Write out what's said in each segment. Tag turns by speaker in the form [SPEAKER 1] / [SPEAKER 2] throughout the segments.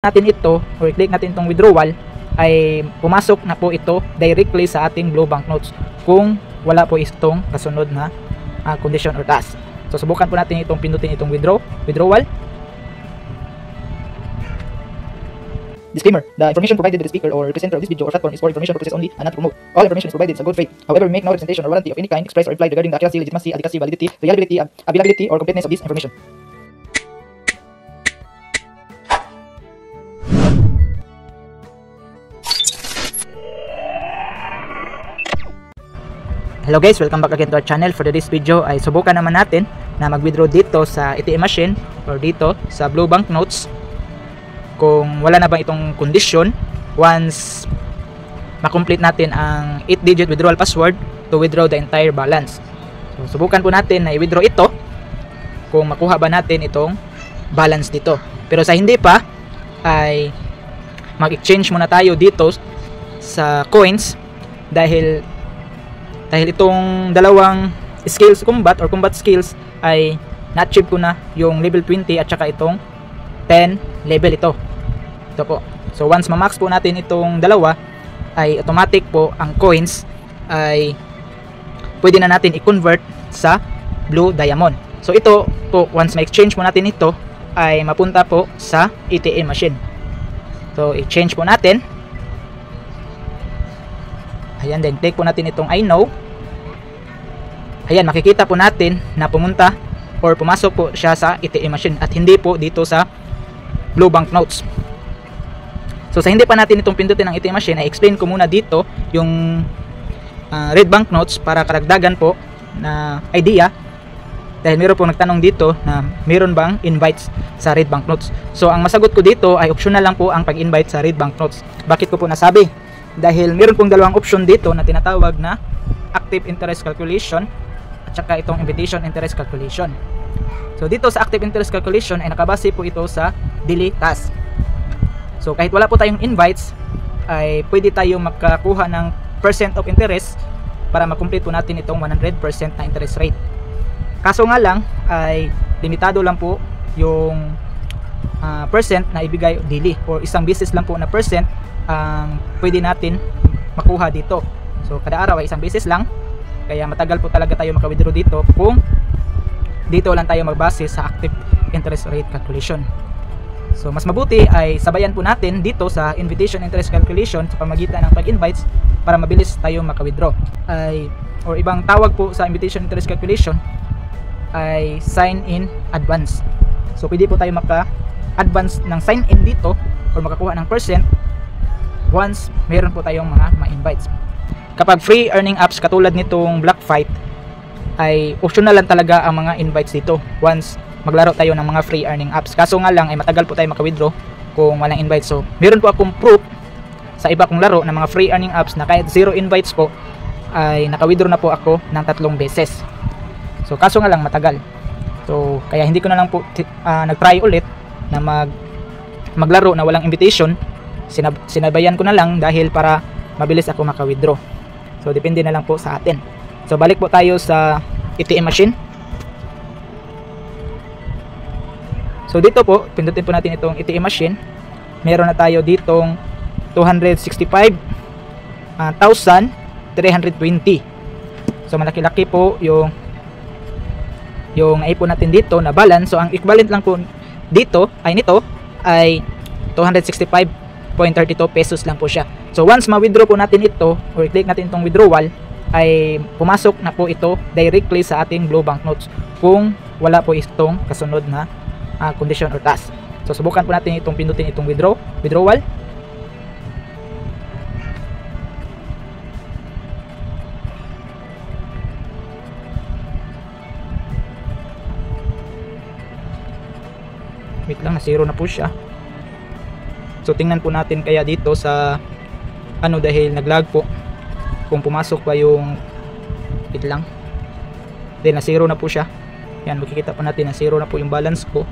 [SPEAKER 1] natin ito or click natin itong withdrawal, ay pumasok na po ito directly sa ating blue banknotes kung wala po itong kasunod na condition or task. So subukan po natin itong pindutin itong withdrawal. Disclaimer: the information provided by the speaker or presenter of this video or platform is for information purposes only and not to promote. All information is provided in good faith. However, we make no representation or warranty of any kind expressed or implied regarding the accuracy, legitimacy, adequacy, validity, reliability, availability, or completeness of this information. Hello guys, welcome back again to our channel. For today's video ay subukan naman natin na mag-withdraw dito sa ATM machine or dito sa blue banknotes kung wala na bang itong condition once makomplete natin ang 8-digit withdrawal password to withdraw the entire balance. So subukan po natin na i-withdraw ito kung makuha ba natin itong balance dito. Pero sa hindi pa ay mag-exchange muna tayo dito sa coins dahil itong dalawang skills combat skills ay na-achieve ko na yung level 20 at saka itong 10 level ito po. So once ma-max po natin itong dalawa ay automatic po ang coins ay pwede na natin i-convert sa blue diamond. So ito po, once ma-exchange po natin ito ay mapunta po sa ATM machine. So i-change po natin. Ayan, then click po natin itong I know. Ayan, makikita po natin na pumunta or pumasok po siya sa ATM machine at hindi po dito sa blue banknotes. So sa hindi pa natin itong pindutin ng ATM machine, ay explain ko muna dito yung red banknotes para karagdagan po na idea. Dahil meron po nagtanong dito na meron bang invites sa red banknotes. So ang masagot ko dito ay optional lang po ang pag-invite sa red banknotes. Bakit ko po nasabi? Dahil meron pong dalawang option dito na tinatawag na active interest calculation at saka itong invitation interest calculation. So dito sa active interest calculation ay nakabase po ito sa daily task. So kahit wala po tayong invites ay pwede tayong makakuha ng percent of interest para makomplete po natin itong 100% na interest rate. Kaso nga lang ay limitado lang po yung percent na ibigay daily or isang beses lang po na percent ang pwede natin makuha dito. So kada araw ay isang beses lang, kaya matagal po talaga tayo maka-withdraw dito kung dito lang tayo magbase sa active interest rate calculation. So mas mabuti ay sabayan po natin dito sa invitation interest calculation sa pamagitan ng pag-invites para mabilis tayo maka-withdraw. Or ibang tawag po sa invitation interest calculation ay sign in advance. So pwede po tayo maka-advance ng sign in dito or makakuha ng percent once meron po tayong mga ma-invites. Kapag free earning apps katulad nitong BlockFight ay optional lang talaga ang mga invites dito once maglaro tayo ng mga free earning apps. Kaso nga lang ay matagal po tayo maka-withdraw kung walang invites. So meron po akong proof sa iba kong laro ng mga free earning apps na kahit zero invites po ay naka-withdraw na po ako ng 3 beses. So kaso nga lang matagal. So kaya hindi ko na lang po nag-try ulit na maglaro na walang invitation. Sinabayan ko na lang dahil para mabilis ako maka-withdraw. So depende na lang po sa atin. So balik po tayo sa ATM machine. So dito po, pindutin po natin itong ATM machine. Meron na tayo ditong 265,320. So malaki-laki po yung naipon natin dito na balance. So ang equivalent lang po dito ay nito ay 265.32 pesos lang po siya. So once ma-withdraw po natin ito or click natin itong withdrawal ay pumasok na po ito directly sa ating blue banknotes kung wala po itong kasunod na condition or task. So subukan po natin itong pindutin itong withdrawal. Wait lang, na zero na po siya. So tingnan po natin kaya dito sa dahil naglag po kung pumasok pa yung wait lang. Then na zero na po siya. Yan, makikita po natin na zero na po yung balance ko.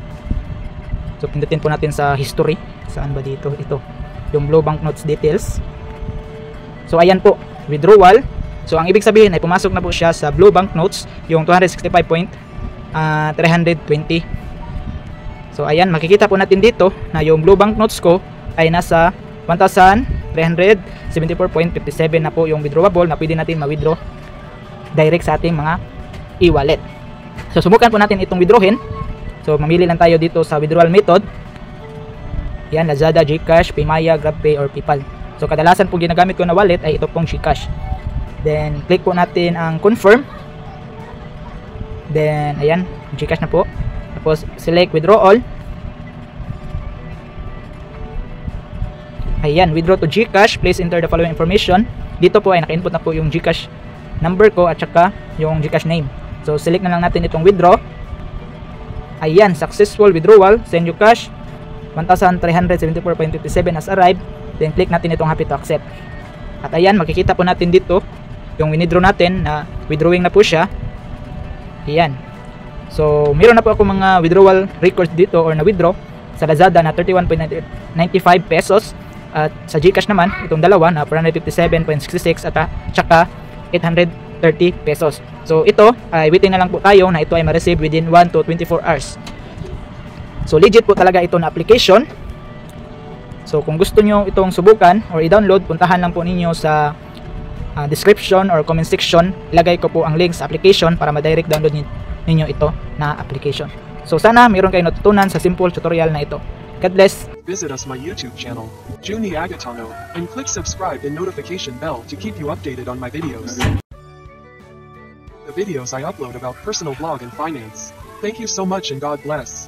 [SPEAKER 1] So pindutin po natin sa history. Saan ba dito? Ito, yung blue banknotes details. So ayan po, withdrawal. So ang ibig sabihin ay pumasok na po siya sa blue banknotes yung 265.320. So ayan, makikita po natin dito na yung blue banknotes ko ay nasa 1,374.57 na po yung withdrawable na pwede natin ma-withdraw direct sa ating mga e-wallet. So subukan po natin itong withdrawin. So mamili lang tayo dito sa withdrawal method. Yan, Lazada, GCash, Paymaya, GrabPay, or PayPal. So kadalasan po ginagamit ko na wallet ay ito pong GCash. Then click po natin ang confirm. Then ayan, GCash na po. Tapos select withdraw all. Ayan, withdraw to GCash, please enter the following information. Dito po ay naka-input na po yung GCash number ko at saka yung GCash name. So select na lang natin itong withdraw. Ayan, successful withdrawal, send you cash 1,374.57 has arrived. Then click natin itong happy to accept. At ayan, makikita po natin dito yung withdraw natin na withdrawing na po siya. Ayan. So meron na po ako mga withdrawal records dito or na withdraw sa Lazada na 31.95 pesos. At sa GCash naman, itong dalawa na 457.66 at saka 830 pesos. So ito ay waiting na lang po tayo na ito ay ma-receive within 1 to 24 hours. So legit po talaga ito na application. So kung gusto nyo itong subukan or i-download, puntahan lang po ninyo sa description or comment section. Ilagay ko po ang link sa application para ma-direct download ninyo ito na application. So sana mayroon kayong natutunan sa simple tutorial na ito. God bless.
[SPEAKER 2] Visit us my YouTube channel, Juni Agatano, and click subscribe and notification bell to keep you updated on my videos. The videos I upload about personal blog and finance. Thank you so much and God bless.